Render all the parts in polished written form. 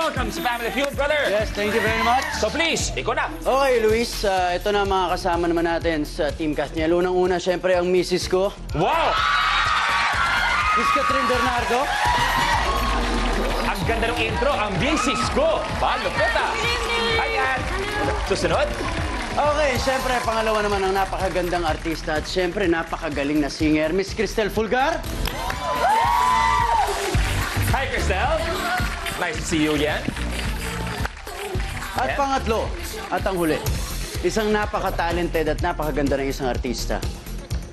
Welcome sa Family Feud, brother! Yes, thank you very much. So please, ikaw na. Okay, Luis, ito na mga kasama naman natin sa Team Casniel. Unang-una, syempre, ang misis ko, Wow! Miss Catherine Bernardo. Ang ganda ng intro, ang misis ko. Balupit ah! Ayan! Susunod? Okay, syempre, pangalawa naman ang napakagandang artista at syempre, napakagaling na singer, Miss Cristel Fulgar. Hi, Cristel! Nice to see you again. At pangatlo, at ang huli, isang napaka-talented at napakaganda ng isang artista.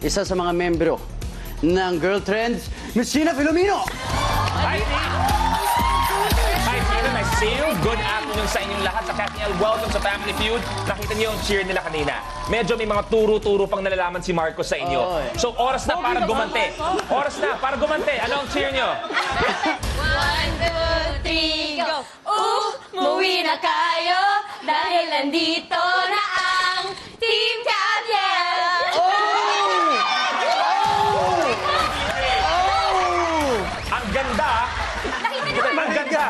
Isa sa mga membro ng Girl Trends, Miss Gina Filomeno! Hi, Steve! Hi, Gina. Nice to see you. Good afternoon sa inyong lahat sa Casniel. Welcome sa Family Feud. Nakita niyo yung cheer nila kanina. Medyo may mga turo-turo pang nalalaman si Marcos sa inyo. Oh, eh. So, oras na para gumante. Oras na para gumante. Ano ang cheer niyo? 1, 2, 3, go! Muwi na kayo dahil nandito na ang Team Casniel! Ang ganda. Nakita niyo Ang ganda.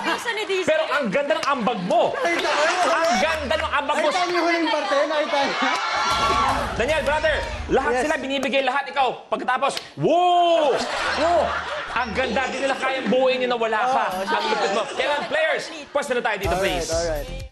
Pero ang ganda ng ambag mo. Ang ganda ng ambag mo. Nakita niyo huling parte? Nakita niyo? Daniel, brother, lahat Yes. sila binibigay lahat ikaw. Pagkatapos, woo! Woo! Ang ganda din nila kayang buuin yun na wala ka. Ang lupit mo. Kailan, players, pwesto na tayo dito, please. Alright.